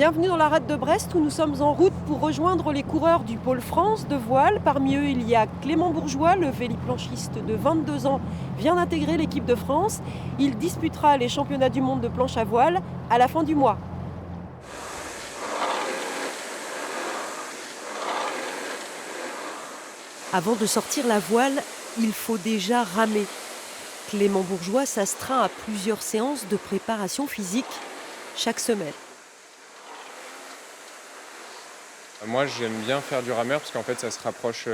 Bienvenue dans la rade de Brest où nous sommes en route pour rejoindre les coureurs du Pôle France de voile. Parmi eux, il y a Clément Bourgeois, le véliplanchiste de 22 ans, vient d'intégrer l'équipe de France. Il disputera les championnats du monde de planche à voile à la fin du mois. Avant de sortir la voile, il faut déjà ramer. Clément Bourgeois s'astreint à plusieurs séances de préparation physique chaque semaine. Moi, j'aime bien faire du rameur parce qu'en fait, ça se rapproche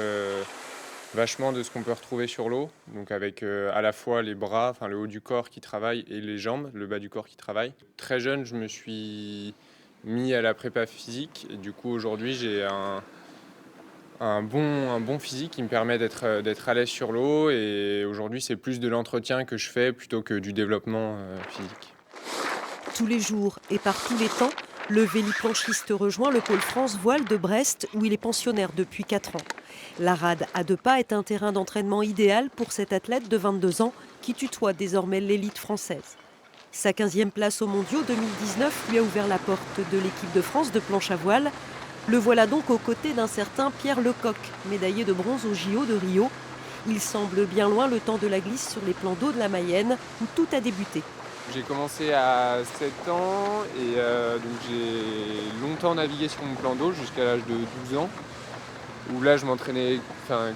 vachement de ce qu'on peut retrouver sur l'eau. Donc avec à la fois les bras, enfin le haut du corps qui travaille et les jambes, le bas du corps qui travaille. Très jeune, je me suis mis à la prépa physique et du coup aujourd'hui, j'ai un bon physique qui me permet d'être à l'aise sur l'eau et aujourd'hui, c'est plus de l'entretien que je fais plutôt que du développement physique. Tous les jours et par tous les temps, le véliplanchiste rejoint le Pôle France Voile de Brest où il est pensionnaire depuis 4 ans. La rade à 2 pas est un terrain d'entraînement idéal pour cet athlète de 22 ans qui tutoie désormais l'élite française. Sa 15e place aux mondiaux 2019 lui a ouvert la porte de l'équipe de France de planche à voile. Le voilà donc aux côtés d'un certain Pierre Lecoq, médaillé de bronze au JO de Rio. Il semble bien loin le temps de la glisse sur les plans d'eau de la Mayenne où tout a débuté. J'ai commencé à 7 ans et donc j'ai longtemps navigué sur mon plan d'eau jusqu'à l'âge de 12 ans. Où là je m'entraînais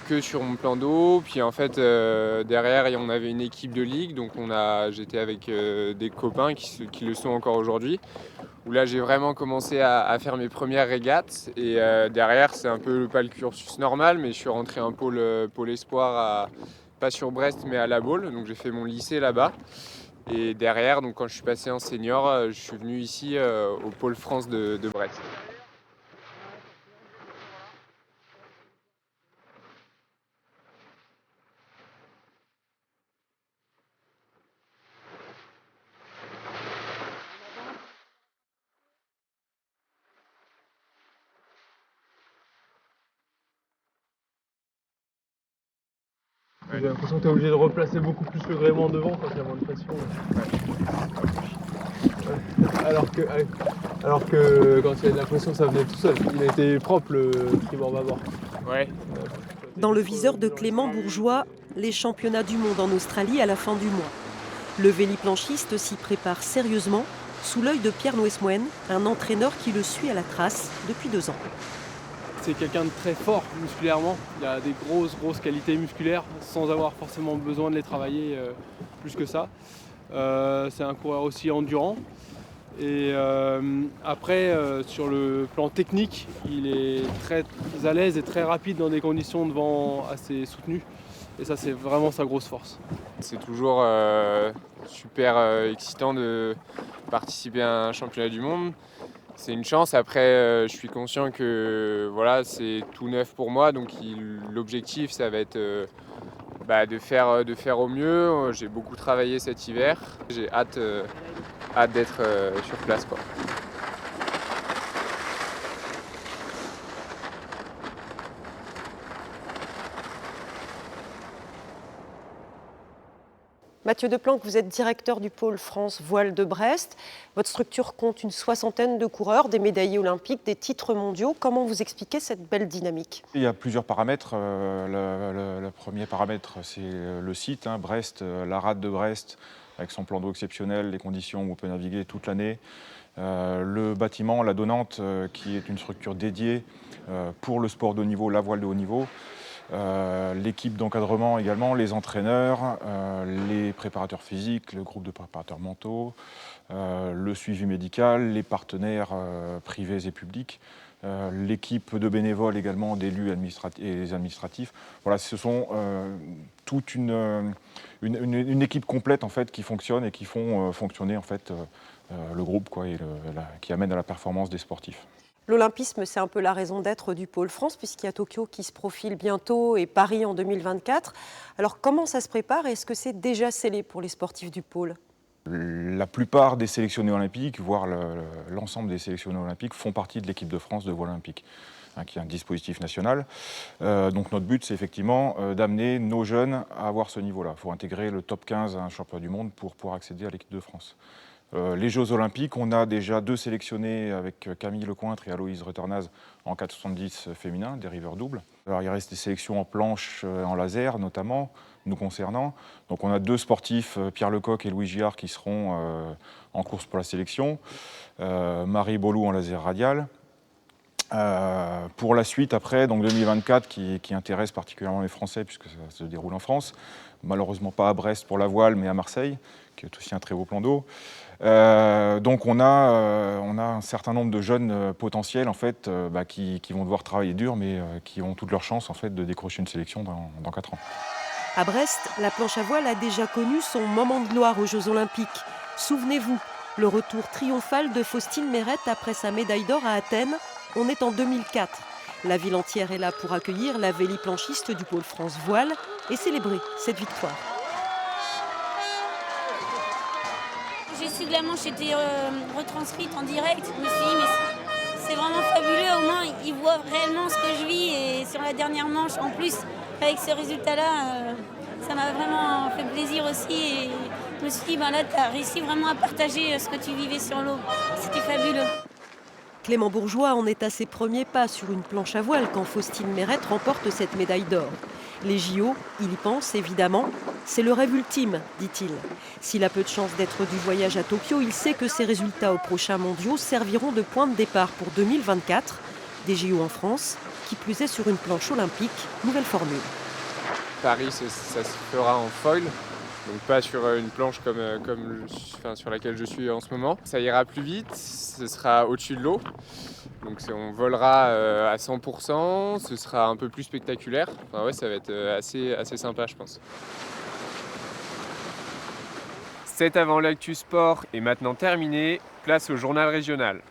que sur mon plan d'eau. Puis en fait derrière on avait une équipe de ligue, donc j'étais avec des copains qui le sont encore aujourd'hui. Où là j'ai vraiment commencé à faire mes premières régates. Et derrière c'est un peu pas le cursus normal, mais je suis rentré en pôle espoir, pas sur Brest mais à La Baule. Donc j'ai fait mon lycée là-bas. Et derrière, donc quand je suis passé en senior, je suis venu ici au Pôle France de Brest. J'ai l'impression que tu es obligé de replacer beaucoup plus le gréement devant quand il y a moins de pression. Ouais. Alors que quand il y a de la pression, ça venait tout seul. Il a été propre le tribord bâbord. Ouais. Dans le viseur de Clément Bourgeois, les championnats du monde en Australie à la fin du mois. Le véliplanchiste s'y prépare sérieusement, sous l'œil de Pierre Nouesmoen, un entraîneur qui le suit à la trace depuis 2 ans. C'est quelqu'un de très fort musculairement. Il a des grosses qualités musculaires sans avoir forcément besoin de les travailler plus que ça. C'est un coureur aussi endurant. Et après, sur le plan technique, il est très à l'aise et très rapide dans des conditions de vent assez soutenues. Et ça, c'est vraiment sa grosse force. C'est toujours super excitant de participer à un championnat du monde. C'est une chance. Après, je suis conscient que voilà, c'est tout neuf pour moi. Donc l'objectif, ça va être de faire au mieux. J'ai beaucoup travaillé cet hiver. J'ai hâte d'être sur place, quoi. Mathieu Deplanque, vous êtes directeur du Pôle France Voile de Brest. Votre structure compte une 60aine de coureurs, des médaillés olympiques, des titres mondiaux. Comment vous expliquez cette belle dynamique ? Il y a plusieurs paramètres. Le premier paramètre, c'est le site, Brest, la rade de Brest, avec son plan d'eau exceptionnel, les conditions où on peut naviguer toute l'année. Le bâtiment, la Donnante, qui est une structure dédiée pour le sport de haut niveau, la voile de haut niveau. L'équipe d'encadrement également, les entraîneurs, les préparateurs physiques, le groupe de préparateurs mentaux, le suivi médical, les partenaires privés et publics, l'équipe de bénévoles également, d'élus et les administratifs. Voilà, ce sont toute une équipe complète en fait, qui fonctionne et qui font fonctionner en fait, le groupe quoi, et qui amène à la performance des sportifs. L'olympisme, c'est un peu la raison d'être du Pôle France, puisqu'il y a Tokyo qui se profile bientôt et Paris en 2024. Alors comment ça se prépare et est-ce que c'est déjà scellé pour les sportifs du Pôle ? La plupart des sélectionnés olympiques, voire l'ensemble des sélectionnés olympiques, font partie de l'équipe de France de voile olympique, qui est un dispositif national. Donc notre but, c'est effectivement d'amener nos jeunes à avoir ce niveau-là. Il faut intégrer le top 15 à un championnat du monde pour pouvoir accéder à l'équipe de France. Les Jeux Olympiques, on a déjà 2 sélectionnés avec Camille Lecointre et Aloïse Retornaz en 4,70 féminin, des riveurs doubles. Alors il reste des sélections en planche et en laser notamment, nous concernant. Donc on a 2 sportifs, Pierre Lecoq et Louis Giard, qui seront en course pour la sélection. Marie Bolou en laser radial. Pour la suite, après, donc 2024, qui intéresse particulièrement les Français, puisque ça se déroule en France. Malheureusement pas à Brest pour la voile, mais à Marseille, qui est aussi un très beau plan d'eau. Donc on a un certain nombre de jeunes potentiels en fait, qui vont devoir travailler dur, mais qui ont toutes leurs chances en fait, de décrocher une sélection dans 4 ans. À Brest, la planche à voile a déjà connu son moment de gloire aux Jeux Olympiques. Souvenez-vous, le retour triomphal de Faustine Mérette après sa médaille d'or à Athènes. On est en 2004. La ville entière est là pour accueillir la véliplanchiste du pôle France Voile et célébrer cette victoire. J'ai su que la manche était retranscrite en direct. Je me suis dit, mais c'est vraiment fabuleux. Au moins, ils voient réellement ce que je vis. Et sur la dernière manche, en plus, avec ce résultat-là, ça m'a vraiment fait plaisir aussi. Et je me suis dit, là, tu as réussi vraiment à partager ce que tu vivais sur l'eau. C'était fabuleux. Clément Bourgeois en est à ses premiers pas sur une planche à voile quand Faustine Mérette remporte cette médaille d'or. Les JO, il y pense évidemment, c'est le rêve ultime, dit-il. S'il a peu de chance d'être du voyage à Tokyo, il sait que ses résultats aux prochains mondiaux serviront de point de départ pour 2024, des JO en France, qui plus est sur une planche olympique, nouvelle formule. Paris, ça se fera en foil. Donc pas sur une planche sur laquelle je suis en ce moment. Ça ira plus vite, ce sera au-dessus de l'eau. Donc on volera à 100%, ce sera un peu plus spectaculaire. Enfin, ouais, ça va être assez sympa, je pense. C'est avant l'actu sport est maintenant terminé. Place au journal régional.